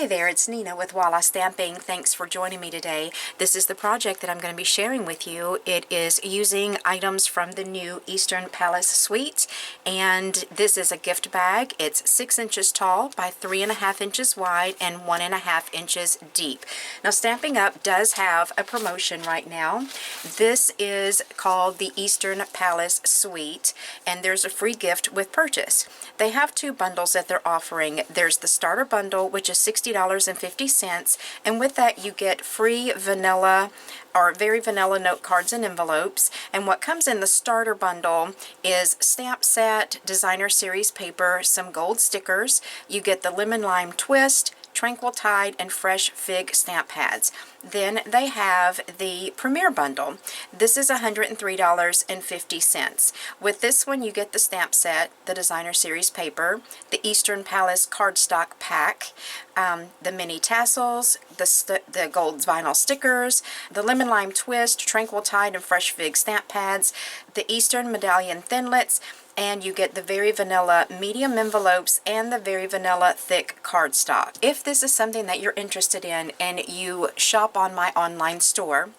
Hey there, it's Nina with Walla Stamping. Thanks for joining me today. This is the project that I'm going to be sharing with you. It is using items from the new Eastern Palace suite, and this is a gift bag. It's 6 inches tall by 3.5 inches wide and 1.5 inches deep. Now, Stampin' Up! Does have a promotion right now. This is called the Eastern Palace suite, and there's a free gift with purchase. They have two bundles that they're offering. There's the starter bundle, which is $60.50, and with that you get free vanilla or very vanilla note cards and envelopes. And what comes in the starter bundle is stamp set, designer series paper, some gold stickers. You get the lemon lime twist, Tranquil Tide, and Fresh Fig stamp pads. Then they have the Premier Bundle. This is $103.50. With this one you get the stamp set, the designer series paper, the Eastern Palace cardstock pack, the mini tassels, the gold vinyl stickers, the lemon lime twist, Tranquil Tide, and Fresh Fig stamp pads, the Eastern medallion thinlits, and you get the very vanilla medium envelopes and the very vanilla thick cardstock. If this is something that you're interested in and you shop on my online store,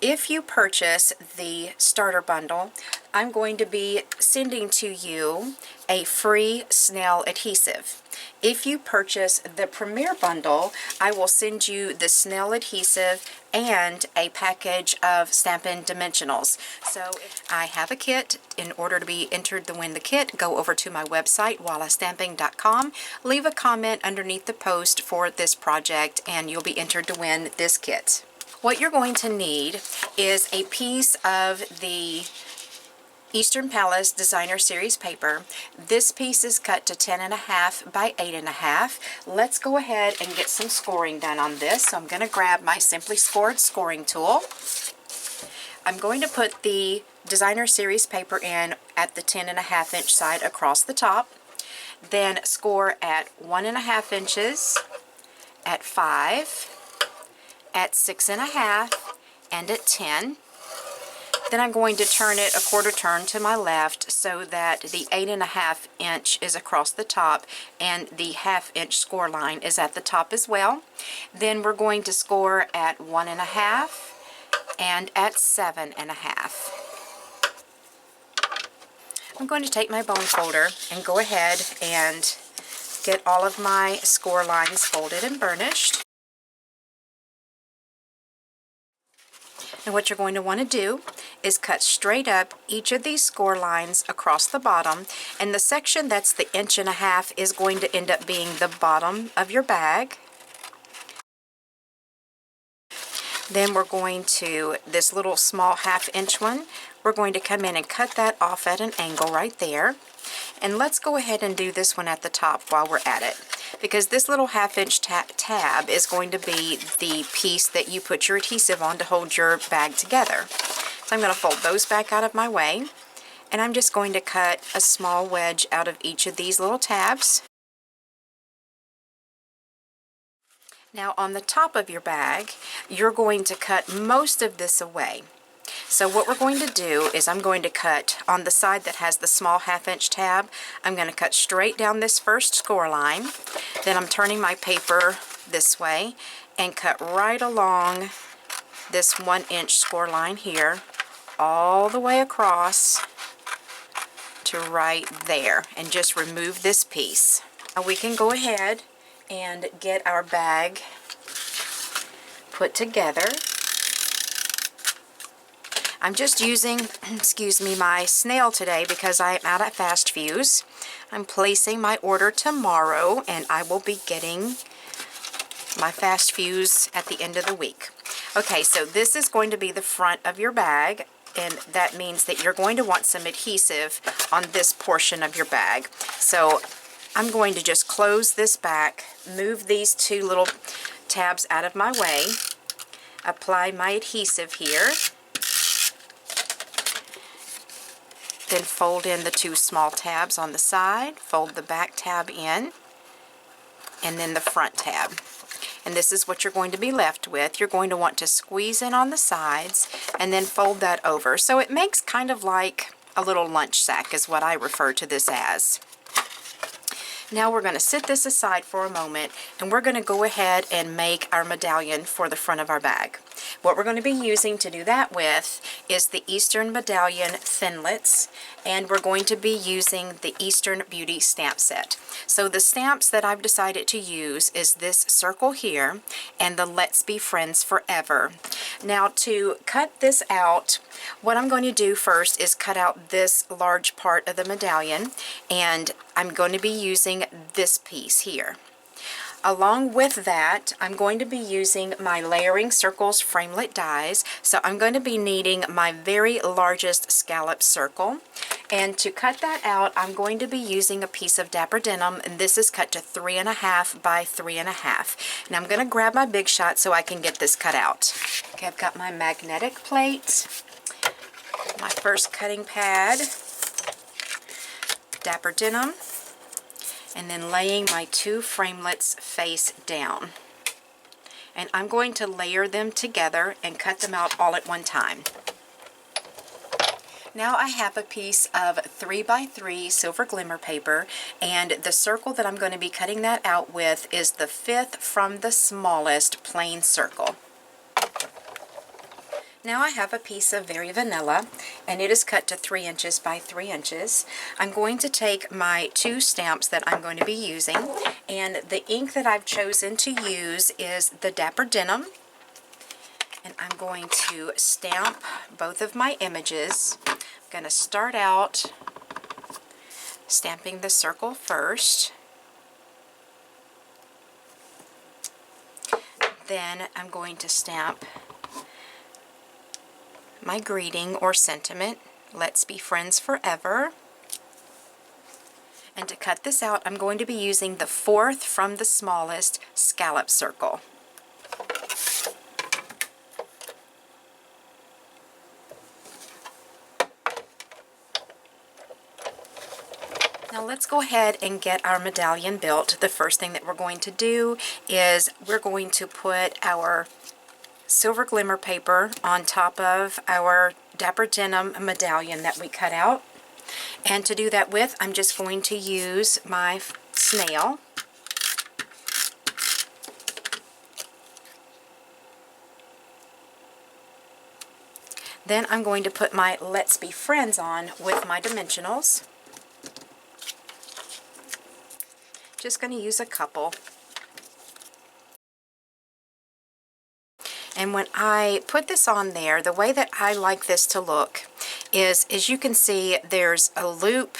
if you purchase the starter bundle, I'm going to be sending to you a free snail adhesive. If you purchase the Premier Bundle, I will send you the snail adhesive and a package of Stampin' Dimensionals. So I have a kit. In order to be entered to win the kit, go over to my website, wallastamping.com. Leave a comment underneath the post for this project, and you'll be entered to win this kit. What you're going to need is a piece of the Eastern Palace Designer Series paper. This piece is cut to 10.5 by 8.5. Let's go ahead and get some scoring done on this. So I'm going to grab my Simply Scored scoring tool. I'm going to put the Designer Series paper in at the 10.5 inch side across the top. Then score at 1.5 inches, at 5, at 6.5, and at 10. Then I'm going to turn it a quarter turn to my left so that the 8.5 inch is across the top and the 1/2 inch score line is at the top as well. Then we're going to score at 1.5 and at 7.5. I'm going to take my bone folder and go ahead and get all of my score lines folded and burnished. And what you're going to want to do is cut straight up each of these score lines across the bottom, and the section that's the 1.5 inches is going to end up being the bottom of your bag. Then we're going to, this little small 1/2 inch one, we're going to come in and cut that off at an angle right there. And let's go ahead and do this one at the top while we're at it, because this little 1/2 inch tab is going to be the piece that you put your adhesive on to hold your bag together. So I'm going to fold those back out of my way, and I'm just going to cut a small wedge out of each of these little tabs. Now on the top of your bag, you're going to cut most of this away. So what we're going to do is I'm going to cut on the side that has the small 1/2 inch tab. I'm going to cut straight down this first score line. Then I'm turning my paper this way and cut right along this 1 inch score line here, all the way across to right there, and just remove this piece. Now we can go ahead and get our bag put together. I'm just using, excuse me, my snail today because I am out at Fast Fuse. I'm placing my order tomorrow, and I will be getting my Fast Fuse at the end of the week. Okay, so this is going to be the front of your bag, and that means that you're going to want some adhesive on this portion of your bag. So I'm going to just close this back, move these two little tabs out of my way, apply my adhesive here, then fold in the two small tabs on the side, fold the back tab in, and then the front tab. And this is what you're going to be left with. You're going to want to squeeze in on the sides and then fold that over. So it makes kind of like a little lunch sack is what I refer to this as. Now we're going to set this aside for a moment, and we're going to go ahead and make our medallion for the front of our bag. What we're going to be using to do that with is the Eastern Medallion Thinlits, and we're going to be using the Eastern Beauty stamp set. So the stamps that I've decided to use is this circle here and the Let's Be Friends Forever. Now to cut this out, what I'm going to do first is cut out this large part of the medallion, and I'm going to be using this piece here. Along with that, I'm going to be using my Layering Circles framelit dies. So I'm going to be needing my very largest scallop circle. And to cut that out, I'm going to be using a piece of Dapper Denim, and this is cut to 3.5 by 3.5. And I'm going to grab my Big Shot so I can get this cut out. Okay, I've got my magnetic plate, my first cutting pad, Dapper Denim, and then laying my 2 framelits face down. And I'm going to layer them together and cut them out all at one time. Now I have a piece of 3x3 silver glimmer paper, and the circle that I'm going to be cutting that out with is the 5th from the smallest plain circle. Now I have a piece of Very Vanilla, and it is cut to 3 inches by 3 inches. I'm going to take my 2 stamps that I'm going to be using, and the ink that I've chosen to use is the Dapper Denim. And I'm going to stamp both of my images. I'm going to start out stamping the circle first. Then I'm going to stamp my greeting or sentiment, Let's Be Friends Forever. And to cut this out, I'm going to be using the 4th from the smallest scallop circle. Now let's go ahead and get our medallion built. The first thing that we're going to do is we're going to put our silver glimmer paper on top of our Dapper Denim medallion that we cut out. And to do that with, I'm just going to use my snail. Then I'm going to put my Let's Be Friends on with my dimensionals. Just going to use a couple. And when I put this on there, the way that I like this to look is, as you can see, there's a loop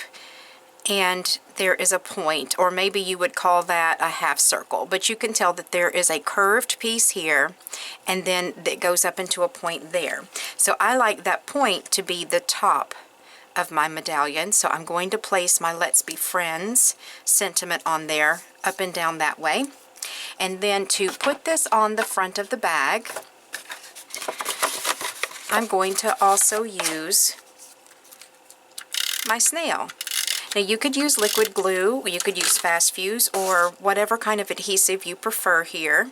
and there is a point, or maybe you would call that a half circle, but you can tell that there is a curved piece here and then that goes up into a point there. So I like that point to be the top of my medallion, so I'm going to place my Let's Be Friends sentiment on there, up and down that way. And then to put this on the front of the bag, I'm going to also use my snail. Now you could use liquid glue, you could use fast fuse, or whatever kind of adhesive you prefer here.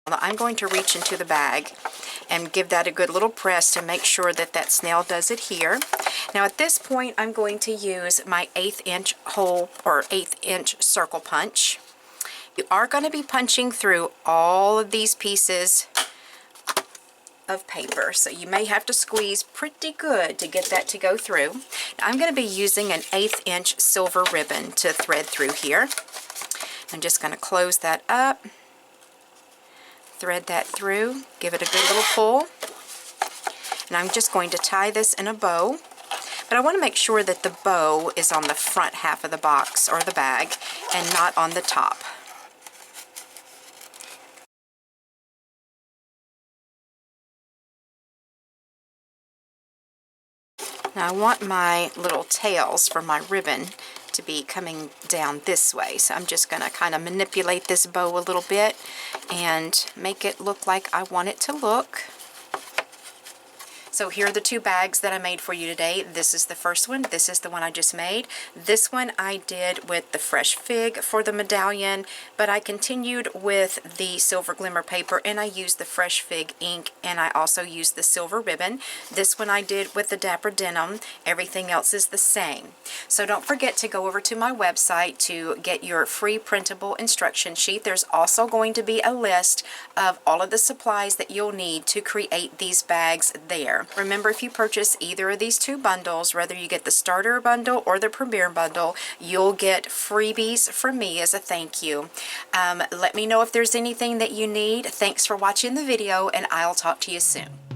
I'm going to reach into the bag and give that a good little press to make sure that that snail does adhere. Now at this point I'm going to use my 1/8 inch hole or 1/8 inch circle punch. You are going to be punching through all of these pieces of paper, so you may have to squeeze pretty good to get that to go through. Now I'm going to be using an 1/8 inch silver ribbon to thread through here. I'm just going to close that up, thread that through, give it a good little pull, and I'm just going to tie this in a bow. But I want to make sure that the bow is on the front half of the box or the bag and not on the top. Now I want my little tails for my ribbon to be coming down this way, so I'm just going to kind of manipulate this bow a little bit and make it look like I want it to look. So here are the two bags that I made for you today. This is the first one. This is the one I just made. This one I did with the fresh fig for the medallion, but I continued with the silver glimmer paper and I used the fresh fig ink, and I also used the silver ribbon. This one I did with the dapper denim. Everything else is the same. So don't forget to go over to my website to get your free printable instruction sheet. There's also going to be a list of all of the supplies that you'll need to create these bags there. Remember, if you purchase either of these two bundles, whether you get the starter bundle or the premier bundle, you'll get freebies from me as a thank you. Let me know if there's anything that you need. Thanks for watching the video, and I'll talk to you soon.